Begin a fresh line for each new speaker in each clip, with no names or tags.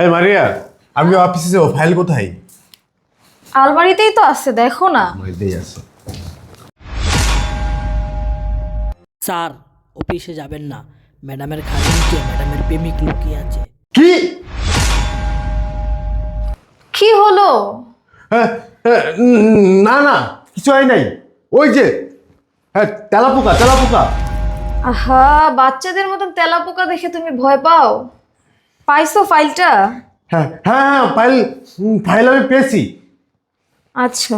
এই মারিয়া, আমি অফিসে যাবো, ফাইল কোথায়?
আলমারিতেই তো আছে, দেখো না।
আলমারিতেই আছে।
স্যার, অফিসে যাবেন না। ম্যাডামের খাদিমকে ম্যাডামের প্রেমিক লুকিয়ে আছে।
কি?
কি হলো?
হ্যাঁ, হ্যাঁ, না না, কিছু হয় নাই। ওই যে হ্যাঁ, তেলাপোকা তেলাপোকা।
আহা, বাচ্চাদের মতন তেলাপোকা দেখে তুমি ভয় পাও? পাইছো ফাইলটা?
হ্যাঁ হ্যাঁ হ্যাঁ, ফাইল ফাইল আমি পেয়েছি।
আচ্ছা,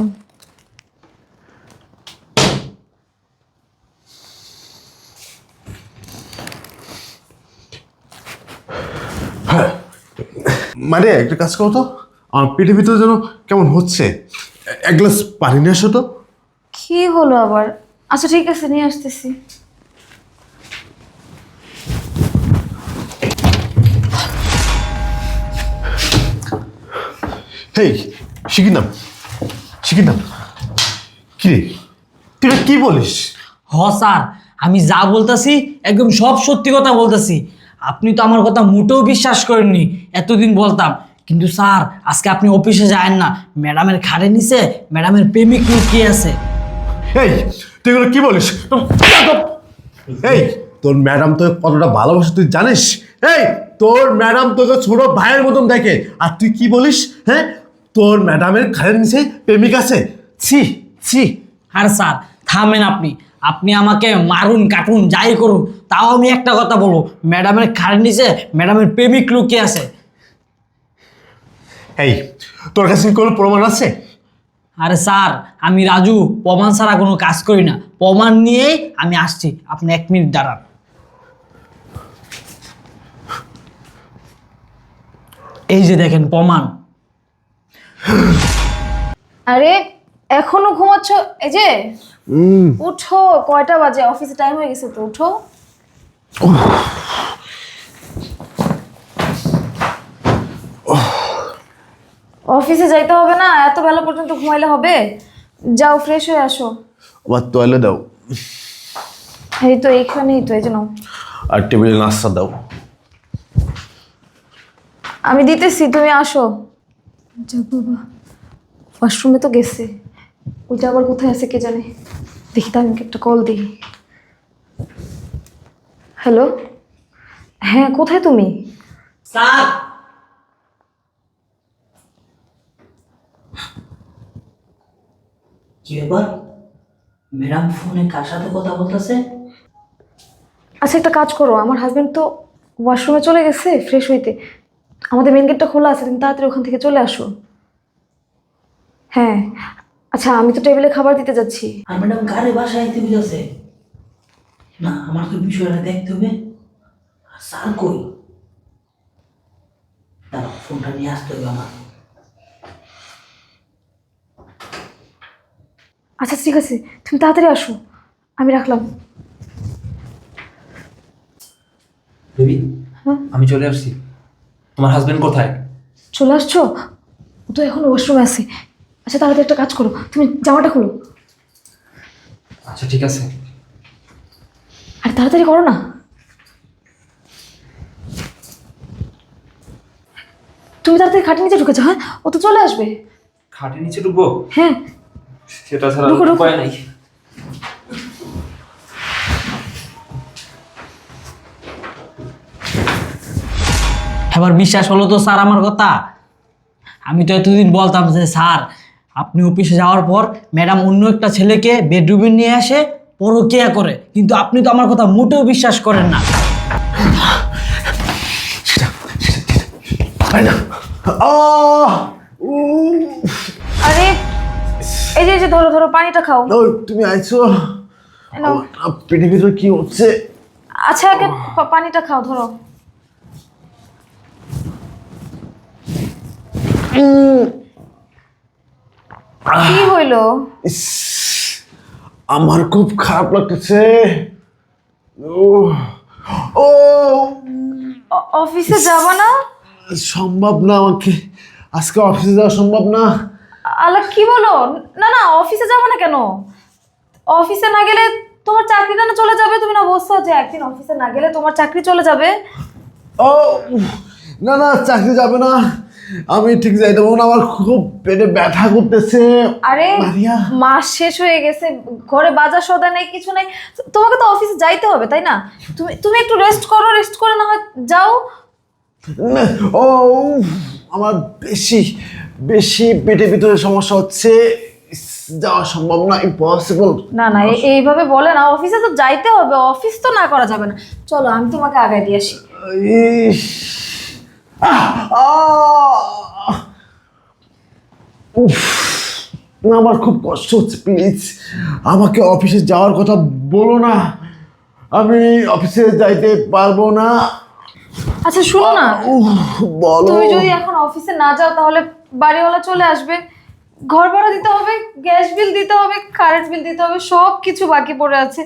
মানে একটা কাজ করো তো, আমার পেটের ভিতরে যেন কেমন হচ্ছে। এক গ্লাস পানি নিয়ে আসো তো।
কি হলো আবার? আচ্ছা ঠিক আছে, নিয়ে আসতেছি।
হেই, শিখির নাম, শিখির নাম। কি রে, তুই এটা কি বলিস?
হ স্যার, আমি যা বলতেছি একদম সব সত্যি কথা বলতেছি। আপনি তো আমার কথা মোটেও বিশ্বাস করেননি, এতদিন বলতাম। কিন্তু স্যার, আজকে আপনি অফিসে যায়েন না, ম্যাডামের খাড়ে নিচে ম্যাডামের প্রেমিক লুকিয়ে আছে।
এই, তুই এগুলো কি বলিস? এই, তোর ম্যাডাম তোকে কতটা ভালোবাসে তুই জানিস? এই, তোর ম্যাডাম তোকে ছোট ভাইয়ের মতন দেখে, আর তুই কি বলিস? হ্যাঁ, তোর ম্যাডামের ঘাড়ের নিচে প্রেমিক আছে? ছি ছি।
আর স্যার থামেন আপনি। আপনি আমাকে মারুন কাটুন যাই করুন, তাও আমি একটা কথা বলবো, ম্যাডামের খাড়ের নিচে ম্যাডামের প্রেমিক লুকিয়ে আছে।
এই, তোর কাছে কি কোনো প্রমাণ আছে?
আরে স্যার, আমি রাজু, প্রমাণ ছাড়া কোনো কাজ করি না। প্রমাণ নিয়েই আমি আসছি, আপনি 1 মিনিট দাঁড়ান। এই যে দেখেন প্রমাণ।
আরে এখনো ঘুমাচ্ছ? এই যে উঠো, কয়টা বাজে? অফিসে টাইম হয়ে গেছে তো, উঠো। অফিসে যাইতে হবে না, এত বেলা পর্যন্ত ঘুমাইলে হবে? যাও, ফ্রেশ হয়ে আসো।
আবার তোয়ালে দাও,
এই তো এইখানেই তো, এই যে নাও।
আর টেবিলে নাস্তা দাও।
আমি দিতেছি, তুমি আসো। যা বাবা, ওয়াশরুমে তো গেছে, ওইটা আবার কোথায় আছে কে জানে। দেখি তো, আমি একটা কল দিই। হ্যালো, হ্যাঁ কোথায় তুমি?
স্যার, কি ব্যাপার? ম্যাডাম ফোনে কার সাথে কথা বলতেছে?
আচ্ছা একটা কাজ করো, আমার হাজবেন্ড তো ওয়াশরুমে চলে গেছে ফ্রেশ হইতে, আমাদের মেন গেটটা খোলা আছে, তুমি তাড়াতাড়ি ওখান থেকে চলে আসো। হ্যাঁ, আচ্ছা আমি তো টেবিলে খাবার দিতে যাচ্ছি।
আর ম্যাডাম কারে বাসায় আইতে বুঝাছে? না, আমার তো বিষয়টা দেখতে হবে। আর স্যার কই? দাঁড়াও, ফোনটা নিয়ে আসতে হবে আমার।
আচ্ছা ঠিক আছে, তুমি তাড়াতাড়ি আসো, আমি রাখলাম।
বেবি,
হ্যাঁ,
আমি চলে আসছি। তোমার হাজবেন্ড কোথায়?
চলে আসছো? ও তো এখন ওয়াশরুমে আছে। আচ্ছা তাড়াতাড়ি একটা কাজ করো, তুমি জামাটা খোলো।
আচ্ছা ঠিক আছে।
আর তাড়াতাড়ি করো না। তুমি তাড়াতাড়ি খাটের নিচে ঢুকেছো। হ্যাঁ, ও তো চলে আসবে।
খাটের নিচে ঢুকবো?
হ্যাঁ,
সেটা ছাড়া
ঢুকো, ঢুকো।
উপায় নাই।
এবার বিশ্বাস হলো তো স্যার আমার কথা? আমি তো এতদিন বলতাম যে স্যার, আপনি অফিসে যাওয়ার পর ম্যাডাম অন্য একটা ছেলেকে বেডরুমে নিয়ে আসে পরকিয়া করে, কিন্তু আপনি তো আমার কথা মোটেও বিশ্বাস করেন না।
তাই না? আহ!
আরে এই যে এই যে ধরো ধরো, পানিটা খাও।
ও, তুমি আইছো?
এই নাও।
আমার পেটের ভিতরে কি হচ্ছে?
আচ্ছা আগে পানিটা খাও, ধরো। কি হইলো?
ইস, আমার খুব খারাপ লাগতেছে। ও ও,
অফিসে যাবা না?
সম্ভব না, আমাকে আজকে অফিসে যাওয়া সম্ভব না।
আলা কি বলো? না না, অফিসে যাবা না কেন? অফিসে না গেলে তোমার চাকরিটা না চলে যাবে। তুমি না বলছো যে একদিন অফিসে না গেলে তোমার চাকরি চলে যাবে?
ও, না না, চাকরি যাবে না, আমি ঠিক যাইতে পারবো না, আমার খুব পেটে ব্যথা করতেছে।
আরে
মারিয়া।
মাস শেষ হয়ে গেছে, ঘরে বাজার সদা নেই, কিছু নেই, তোমাকে তো অফিসে যাইতে হবে তাই না? তুমি তুমি একটু রেস্ট করো, রেস্ট করে না হয় যাও।
না, ও আমার বেশি বেশি পেটের ভিতরে সমস্যা হচ্ছে, যাওয়া সম্ভব না, ইম্পসিবল।
না না, এইভাবে বলে না, অফিসে তো যাইতে হবে, অফিস তো না করা যাবে না। চলো আমি তোমাকে আগায় দিয়ে আসি।
ইস, উফ, না, আমার খুব কষ্ট হচ্ছে, প্লিজ আমাকে অফিসে যাওয়ার কথা বলো না, আমি অফিসে যাইতে পারবো না।
আচ্ছা শুনো না,
উফ, বলো।
তুমি যদি এখন অফিসে না যাও তাহলে বাড়িওয়ালা চলে আসবে, ঘর ভাড়া দিতে হবে, গ্যাস বিল দিতে হবে, কারেন্ট বিল দিতে হবে, সব কিছু বাকি পড়ে আছে।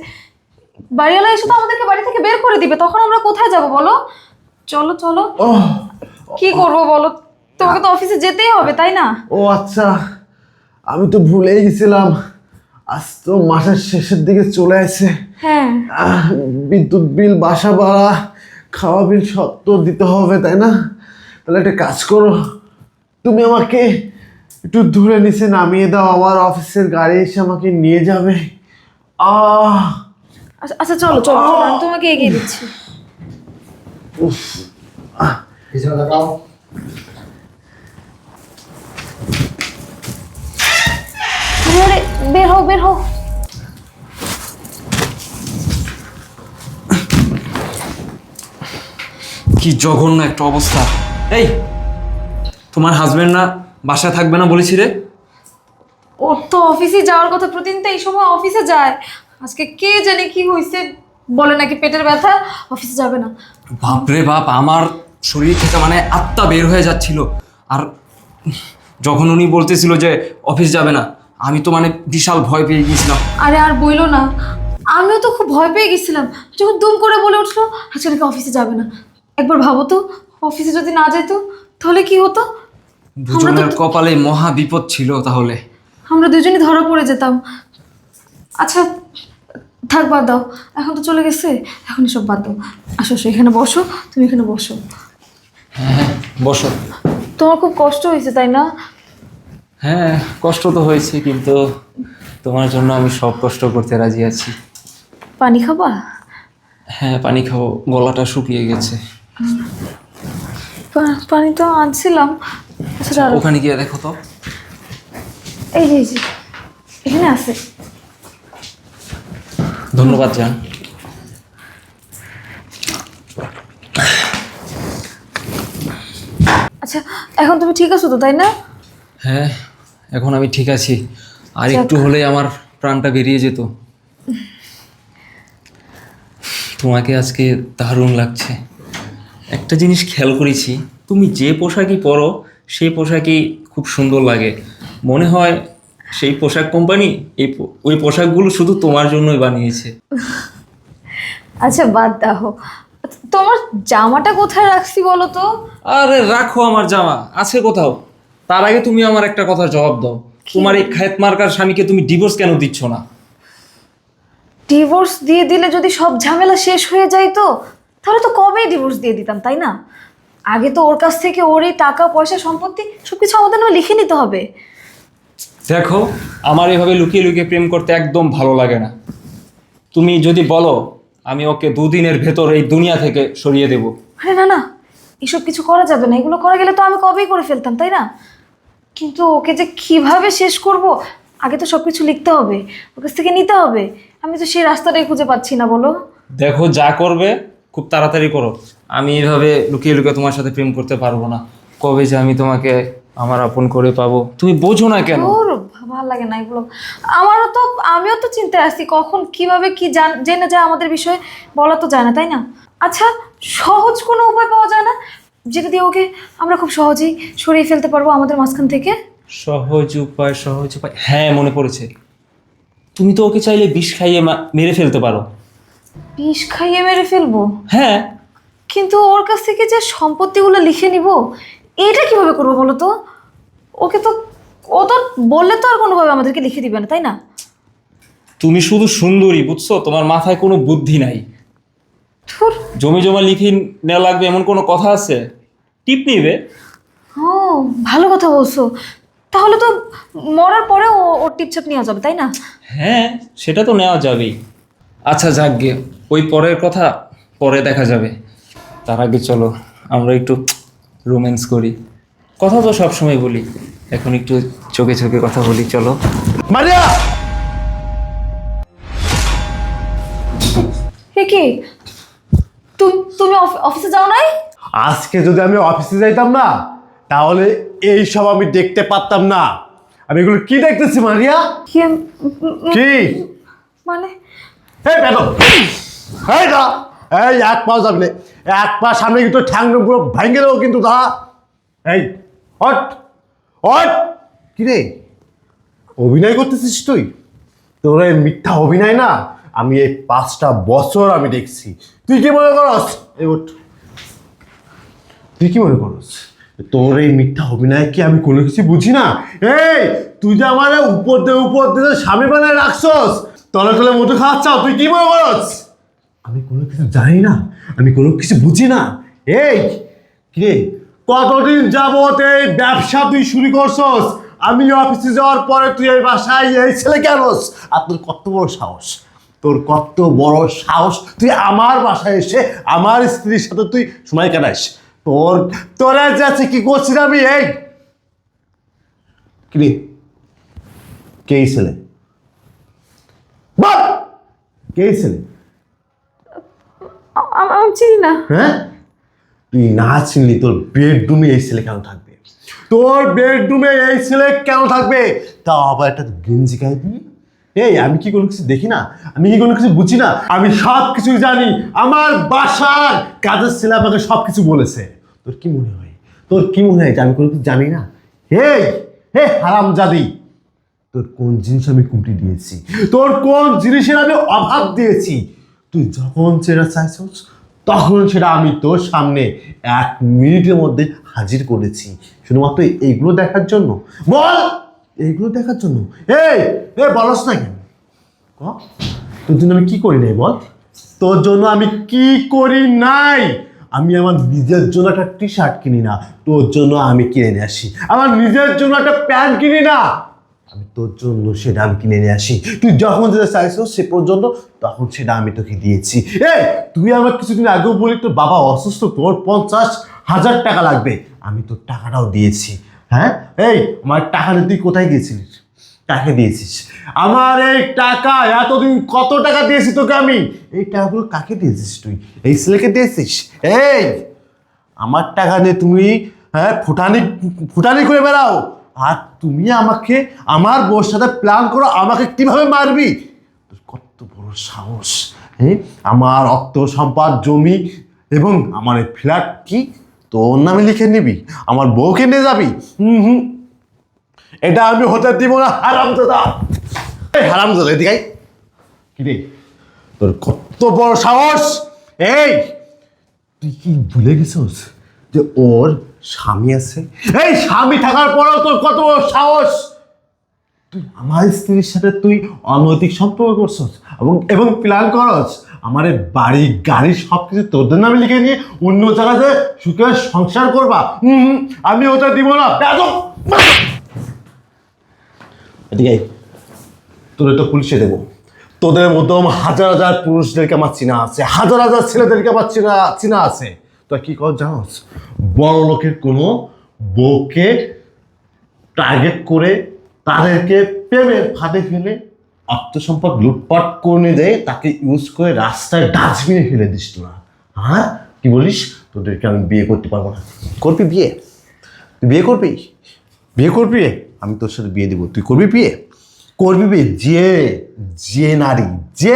বাড়িওয়ালা এসে তো আমাদেরকে বাড়ি থেকে বের করে দিবে, তখন আমরা কোথায় যাব বলো? চলো চলো,
ওহ,
কি করবো বলো, তোমাকে তো অফিসে যেতেই হবে তাই না?
ও আচ্ছা, আমি তো ভুলেই গেছিলাম, আজ তো মাসের শেষের দিকে চলে আসে।
হ্যাঁ
বিদ্যুৎ বিল, বাসা ভাড়া, খাওয়া বিল সব তো দিতে হবে তাই না? তাহলে একটা কাজ করো, তুমি আমাকে একটু দূরে নিচে নামিয়ে দাও, আমার অফিসের গাড়ি এসে আমাকে নিয়ে যাবে।
আচ্ছা আচ্ছা, চলো চলো চলো, আমি তোমাকে এগিয়ে দিচ্ছি।
উফ,
পিছনে লাগাও।
আরে আরে, বের হও বের হও।
কি জঘন্য একটা অবস্থা। এই, তোমার হাজবেন্ড না বাসায় থাকবে না বলেছি রে?
ওর তো অফিসে যাওয়ার কথা, প্রতিদিন তো এই সময় অফিসে যায়, আজকে কে জানে কি হয়েছে, বলে নাকি পেটের ব্যথা, অফিসে যাবে না।
বাপরে বাপ, আমার শরীর থেকে মানে আত্মা বের হয়ে যাচ্ছিল। আর যখন উনি বলতেছিল যে অফিস যাবে না, আমি তো মানে বিশাল ভয় পেয়ে গিয়েছিলাম।
আরে আর বইলো না, আমিও তো খুব ভয় পেয়ে গেছিলাম যখন দুম করে বলে উঠলো আজকে নাকি অফিসে যাবে না। একবার ভাবো তো, অফিসে যদি না যেত তাহলে কি হতো?
দুজনের কপালে মহা বিপদ ছিল তাহলে।
আমরা দুজনই ধরা পড়ে যেতাম। আচ্ছা থাক, বাদ দাও, এখন তো চলে গেছে, এখন এসব বাদ দাও। আসো আসো, এখানে বসো, তুমি এখানে বসো।
হ্যাঁ, বসো।
তোমার খুব কষ্ট হয়েছে তাই না?
হ্যাঁ, কষ্ট তো হয়েছে, কিন্তু তোমার জন্য আমি সব কষ্ট করতে রাজি আছি।
পানি খাবা?
হ্যাঁ, পানি খাবো, গলাটা শুকিয়ে গেছে।
পানি তো আনছিলাম। আচ্ছা দাঁড়াও।
ওখানে গিয়ে দেখো তো।
এই যে এই যে, এখানে আছে।
ধন্যবাদ জান।
আচ্ছা এখন তুমি ঠিক আছো তো তাই না?
হ্যাঁ, এখন আমি ঠিক আছি, আর
যাক।
একটু হলে আমার প্রাণটা বেরিয়ে যেত। তোমাকে আজকে দারুণ লাগছে। একটা জিনিস খেয়াল করেছি, তুমি যে পোশাকই পরো সেই পোশাকই খুব সুন্দর লাগে। মনে হয় সেই পোশাক কোম্পানি ওই পোশাকগুলো শুধু তোমার জন্যই বানিয়েছে।
আচ্ছা বাদ দাও, তোমার জামাটা কোথায় রাখছি বলো তো?
আরে রাখো, আমার জামা আছে কোথাও। তার আগে তুমি আমার একটা কথার জবাব দাও, তোমার এই খায়েত মার্কার স্বামীকে তুমি ডিভোর্স কেন দিচ্ছ না?
ডিভোর্স দিয়ে দিলে যদি সব ঝামেলা শেষ হয়ে যায় তো তাহলে তো কবেই ডিভোর্স দিয়ে দিতাম তাই না? আগে তো ওর কাছ থেকে ওর এই টাকা পয়সা সম্পত্তি সবকিছু আমাদের নামে লিখে নিতে হবে।
দেখো, আমার এভাবে লুকিয়ে লুকিয়ে প্রেম করতে একদম ভালো লাগে না। তুমি যদি বলো, আমি ওকে দুদিনের ভেতর এই দুনিয়া থেকে সরিয়ে দেব।
আরে না না, এসব কিছু করা যাবে না, এগুলো করা গেলে তো আমি কবেই করে ফেলতাম তাই না? কিন্তু ওকে যে কিভাবে শেষ করব, আগে তো সব কিছু লিখতে হবে, ওর কাছ থেকে নিতে হবে। আমি তো সেই রাস্তাটাই খুঁজে পাচ্ছি না বলো।
দেখো, যা করবে খুব তাড়াতাড়ি করো। আমি এভাবে লুকিয়ে লুকিয়ে তোমার সাথে প্রেম করতে পারবো না। কবে যে আমি তোমাকে আমার আপন করে পাবো, তুমি বোঝো না কেন?
ওর ভালো লাগে না এগুলো। আমিও তো চিন্তায় আছি, কখন কিভাবে কি জেনে যায় আমাদের বিষয়ে, বলা তো যায় না তাই না? আচ্ছা সহজ কোনো উপায় পাওয়া যায় না যেটা দিয়ে ওকে আমরা খুব সহজেই সরিয়ে ফেলতে পারবো আমাদের মাঝখান থেকে?
সহজ উপায়, সহজ উপায়, হ্যাঁ মনে পড়েছে। তুমি তো ওকে চাইলে বিষ খাইয়ে মেরে ফেলতে পারো।
বিষ খাইয়ে মেরে ফেলবো?
হ্যাঁ।
কিন্তু ওর কাছ থেকে যে সম্পত্তিগুলো লিখে নিব, এইটা কিভাবে করবো বলো তো? ওকে তো, ও তো বললে তো আর কোনোভাবে আমাদেরকে লিখে দিবে না তাই না?
তুমি শুধু সুন্দরী, বুঝছো? তোমার মাথায় কোনো বুদ্ধি নাই।
ধুর,
জমি জমা লিখে নেওয়া লাগবে এমন কোনো কথা আছে? টিপ নিবে।
ও ভালো কথা বলছো, তাহলে তো মরার পরে ওর টিপছাপ নেওয়া যাবে তাই না?
হ্যাঁ, সেটা তো নেওয়া যাবেই। আচ্ছা যাক গে, ওই পরের কথা পরে দেখা যাবে। তার আগে চলো আমরা একটু রোম্যান্স করি। কথা তো সবসময় বলি, এখন একটু চোখে চোখে কথা বলি, চলো।
মারিয়া,
হে কি তুমি অফিসে যাও নাই?
আজকে যদি আমি অফিসে যাইতাম না তাহলে এই সব আমি দেখতে পারতাম না। আমি এগুলো কি দেখতেছি মারিয়া?
কি
কি
মানে?
এই বেদম, এই দা, এই এক পা যাবি না, এক পা সামনে কিন্তু ঠ্যাং পুরো ভেঙে দেবো কিন্তু দা। এই হট হট, কি রে অভিনয় করতেছিস তুই? তোর এই মিথ্যা অভিনয় না আমি এই 5টা বছর আমি দেখছি। তুই কি মনে করস? এই ওঠ, তুই কি মনে করস তোর এই মিথ্যা অভিনয় কি আমি কোনো কিছু বুঝি না? এই তুই যে আমার উপর দিয়ে স্বামী বানায় রাখছস, তলে তলে মতো খাওয়াচ্ছাও, তুই কি মনে করস আমি কোনো কিছু জানি না, আমি কোনো কিছু বুঝি না? এই কিরে কতদিন যাবত এই ব্যবসা তুই শুরু করছস? আমি অফিসে যাওয়ার পরে তুই এই বাসায় এই ছেলে কেনস? আর তোর কত বড় সাহস, তোর কত বড় সাহস তুই আমার বাসায় এসে আমার স্ত্রীর সাথে তুই সময় কাটাস? তোরা যাচ্ছে কি করছিস আমি? এই কি রে, কে এই ছেলে? বল কে এই ছেলে?
আমি চিনি না।
হ্যাঁ, তুই না চিনলি তোর বেডরুমে এই ছেলে কেন থাকবে? তোর বেডরুমে এই ছেলে কেন থাকবে? তাও আবার একটা গেঞ্জি গায়ে দিয়ে। এই আমি কি কোনো কিছু দেখি না? আমি কি কোনো কিছু বুঝি না? আমি সব কিছুই জানি। আমার বাসার কাজের ছেলে আমাকে সব কিছু বলেছে। তোর কি মনে হয়, তোর কি মনে হয় যে আমি কোনো কিছু জানি না? এই হে হারামজাদি, তোর কোন জিনিস আমি কুমটি দিয়েছি? তোর কোন জিনিসের আমি অভাব দিয়েছি? তুই যখন সেটা চাইছস তখন সেটা আমি তোর সামনে 1 মিনিটের মধ্যে হাজির করেছি, শুধুমাত্র এইগুলো দেখার জন্য। বল, এইগুলো দেখার জন্য? এই বলস না কেন? তোর জন্য আমি কি করি নাই বল? তোর জন্য আমি কি করি নাই? আমি আমার নিজের জন্য একটা টি শার্ট কিনি না, তোর জন্য আমি কিনে নিয়ে আসি। আমার নিজের জন্য একটা প্যান্ট কিনি না, আমি তোর জন্য সেটা আমি কিনে নিয়ে আসি। তুই যখন যেটা চাইছো সে পর্যন্ত তখন সেটা আমি তোকে দিয়েছি। এই তুই আমার কিছুদিন আগেও বলি তোর বাবা অসুস্থ, তোর 50,000 টাকা লাগবে, আমি তোর টাকাটাও দিয়েছি। হ্যাঁ, এই আমার টাকা নিয়ে তুই কোথায় গিয়েছিলিস? কাকে দিয়েছিস আমার এই টাকা? এতদিন কত টাকা দিয়েছি তোকে আমি? এই টাকাগুলো কাকে দিয়েছিস তুই? এই ছেলেকে দিয়েছিস? এই আমার টাকা নিয়ে তুমি ফুটানি করে বেড়াও, আর তুমি আমাকে আমার বউর সাথে প্ল্যান করো আমাকে কিভাবে মারবি? তোর কত বড় সাহস! হ্যাঁ, আমার অর্থ সম্পদ জমি এবং আমার এই ফ্ল্যাট কি তোর নামে লিখে নিবি? আমার বউকে নিয়ে যাবি? এটা আমি হতে দিব না। হারামজাদা, এই হারামজাদা এদিকে আয়। কি রে তোর কত বড় সাহস? এই তুই কি ভুলে গেছিস যে ওর স্বামী আছে? এই স্বামী থাকার পরেও তোর কত বড় সাহস? তুই আমার স্ত্রীর সাথে তুই অনৈতিক সম্পর্ক করছস এবং প্ল্যান করস আমার বাড়ি গাড়ি সব কিছু তোদের নামে লিখে নিয়ে অন্য জায়গাতে সুখে সংসার করবা? আমি ওটা দিব না। এদিকে তোদের তো পুলিশে দেবো। তোদের মতো হাজার হাজার পুরুষদেরকে আমার চিনা আছে, হাজার হাজার ছেলেদেরকে আমার চিনা আছে। তো কি কর জানোস? বড় লোকের কোনো বউকে টার্গেট করে তাদেরকে প্রেমের ফাঁদে ফেলে অর্থ সম্পদ লুটপাট করে দেয়, তাকে ইউজ করে রাস্তায় ডাস্টবিনে ফেলে দিস তোরা। হ্যাঁ কি বলিস? তোদেরকে আমি বিয়ে করতে পারবো না। করবি বিয়ে? তুই বিয়ে করবি? বিয়ে করবি? আমি তোর সাথে বিয়ে দিব, তুই করবি বিয়ে? করবি বিয়ে? যে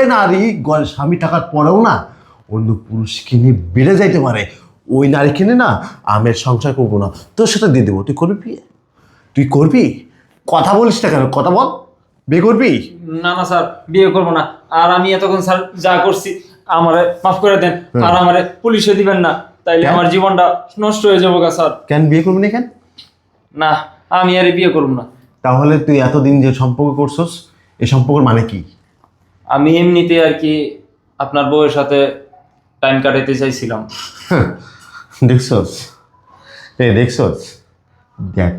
নারী ঘরে স্বামী থাকার পরেও না অন্য পুরুষকে নিয়ে বেড়ে যাইতে পারে, ওই নারীকে নিয়ে না আমি সংসার করবো না, তোর সাথে দিয়ে দেবো। তুই করবি বিয়ে? তুই করবি? কথা বলিস না কেন? কথা বল, বিয়ে করবি?
না না স্যার, বিয়ে করবো না। আর আমি এতক্ষণ স্যার যা করছি আমারে মাফ করে দেন, আর আমারে পুলিশে দিবেন না, তাইলে আমার জীবনটা নষ্ট হয়ে যাবো গা স্যার।
কেন বিয়ে করবি না কেন?
না, আমি আর বিয়ে করবো না।
তাহলে তুই এতদিন যে সম্পর্ক করছস এই সম্পর্কের মানে কি?
আমি এমনিতে আর কি আপনার বউয়ের সাথে টাইম কাটাতে চাইছিলাম।
দেখছস এই দেখছস, দেখ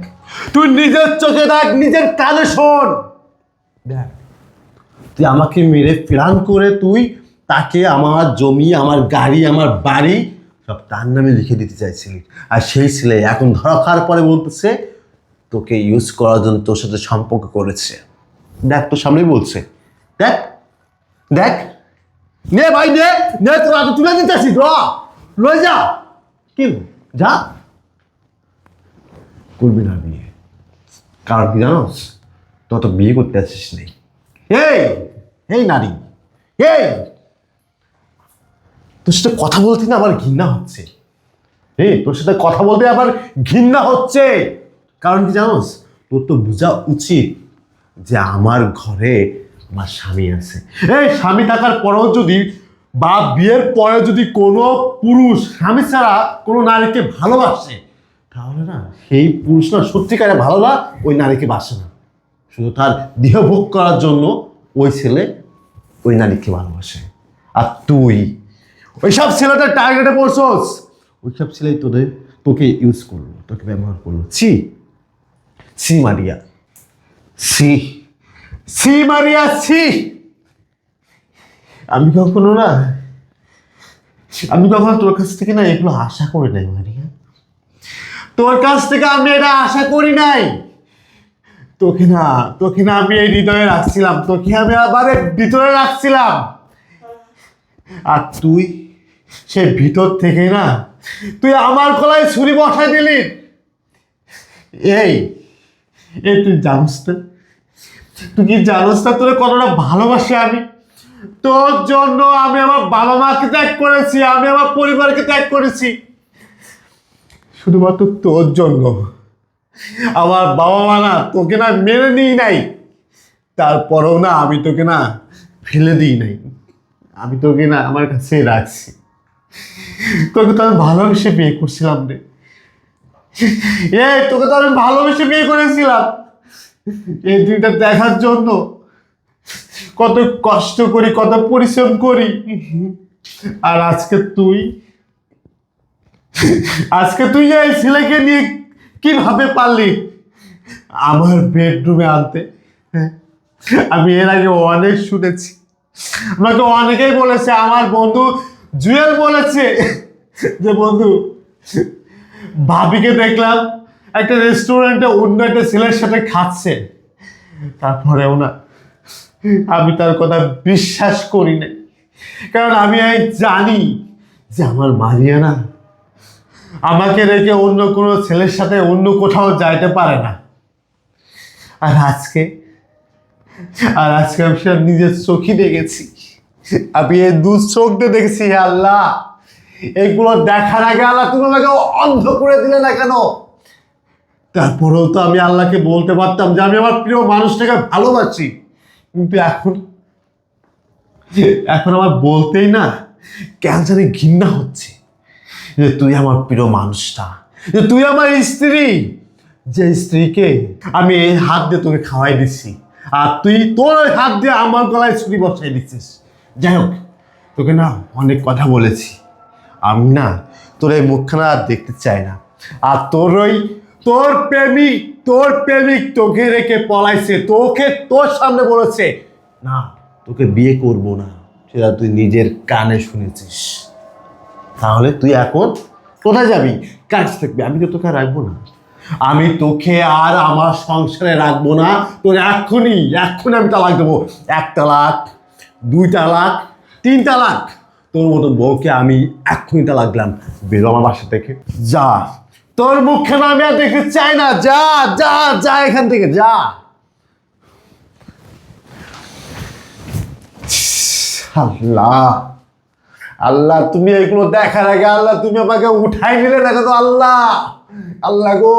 তুই নিজের চোখে দেখ, নিজের কানে শোন, দেখ তুই আমাকে মেরে প্ল্যান করে তুই তাকে আমার জমি, আমার গাড়ি, আমার বাড়ি সব তার নামে লিখে দিতে চাইছিলি। আর সেই ছেলে এখন ধরা খাওয়ার পরে বলতেছে তোকে ইউজ করার জন্য তোর সাথে সম্পর্ক করেছে। দেখ তোর সামনেই বলছে, দেখ দেখ, নে ভাই নে নে, তোর হাতে তুলে দিতেছি, লয়ে যা। কি যা, করবি না বিয়ে, কারণ কি জানোস, তোর তো বিয়ে করতে আসিস নেই। এই এই নারী, এই তোর সাথে কথা বলতে না আবার ঘৃণা হচ্ছে। এই তোর সাথে কথা বলতে আবার ঘৃণা হচ্ছে, কারণ কি জানোস, তোর তো বোঝা উচিত যে আমার ঘরে আমার স্বামী আছে। এই স্বামী থাকার পরেও যদি বা বিয়ের পরে যদি কোনো পুরুষ স্বামী ছাড়া কোনো নারীকে ভালোবাসে, তাহলে না সেই পুরুষ না সত্যিকারে ভালো না, ওই নারীকে বাসে না, শুধু তার দেহ ভোগ করার জন্য ওই ছেলে ওই নারীকে ভালোবাসে। আর তুই ওইসব ছেলেটার টার্গেটে পড়ছস, ওইসব ছেলেই তোকে ইউজ করলো, তোকে ব্যবহার করলো। ছি ছি মারিয়া, ছি ছি মারিয়া, ছি। আমি কখনো তোর কাছ থেকে না এগুলো আশা করি নাই মারিয়া, তোর কাছ থেকে আমি এটা আশা করি নাই। তোকে না আমি এই হৃদয়ে রাখছিলাম, তোকে আমি আবার ভিতরে রাখছিলাম, আর তুই সে ভিতর থেকে না তুই আমার গলায় ছুরি বসাই দিলি। এই এই তুই জানোস না, তুই কি জানোস না তোর কতটা ভালোবাসি আমি? তোর জন্য আমি আমার বাবা মাকে ত্যাগ করেছি, আমি আমার পরিবারকে ত্যাগ করেছি, শুধুমাত্র তোর জন্য। আমার বাবা মা না তোকে না মেনে নিই নাই, তারপরেও না আমি তোকে না ফেলে দিই নাই, আমি তোকে না আমার কাছে রাখছি। তোকে তো আমি ভালোবেসে বিয়ে করছিলাম রে, তোকে তো আমি ভালোবেসে বিয়ে করেছিলাম। এই দিনটা দেখার জন্য কত কষ্ট করি, কত পরিশ্রম করি, আর আজকে তুই এই ছেলেকে নিয়ে কিভাবে পারলি আমার বেডরুমে আনতে? আমি এর আগে অনেক শুনেছি, আমাকে অনেকেই বলেছে, আমার বন্ধু জুয়েল বলেছে যে বন্ধু ভাবিকে দেখলাম একটা রেস্টুরেন্টে অন্য একটা ছেলের সাথে খাচ্ছে, তারপরেও না আমি তার কথা বিশ্বাস করি না, কারণ আমি জানি যে আমার মারিয়া না আমাকে রেখে অন্য কোনো ছেলের সাথে অন্য কোথাও যাইতে পারে না। আর আজকে আমি সেটা নিজের চোখই দেখেছি, আমি এই দু চোখ দিয়ে দেখেছি। আল্লাহ, এগুলো দেখার আগে আল্লাহ তুমি আমাকে অন্ধ করে দিলে না কেন? তারপরেও তো আমি আল্লাহকে বলতে পারতাম যে আমি আমার প্রিয় মানুষটাকে ভালোবাসি, কিন্তু এখন আমার বলতেই না কেন জানি ঘৃণা হচ্ছে যে তুই আমার প্রিয় মানুষটা, যে তুই আমার স্ত্রী, যে স্ত্রীকে আমি এই হাত দিয়ে তোকে খাওয়াই দিচ্ছি, আর তুই তোর হাত দিয়ে আমার গলায় ছুরি বসাই দিচ্ছিস। যাই হোক, তোকে না অনেক কথা বলেছি, আমি না তোর এই মুখখানা আর দেখতে চাই না। আর তোর প্রেমিক তোকে রেখে পলাইছে, তোর সামনে বলেছে না তোকে বিয়ে করব না, সেটা তুই নিজের কানে শুনেছিস। তাহলে তুই এখন কোথায় যাবি, কাজ থাকবি? আমি তো তোকে রাখবো না, আমি তোকে আর আমার সংসারে রাখবো না। তোর এক্ষুনি আমি তালাক দেবো, 1 তালাক, 2 তালাক, 3 তালাক। তোর মতো বউকে আমি এক্ষুনি তালাক দিলাম, বেরো আমার বাসা থেকে, যা। তোর মুখখানা আমি আর দেখতে চাই না, যা যা যা এখান থেকে যা। আল্লাহ তুমি এগুলো দেখার আগে আল্লাহ তুমি আমাকে উঠাই নিলে, দেখো তো আল্লাহ গো।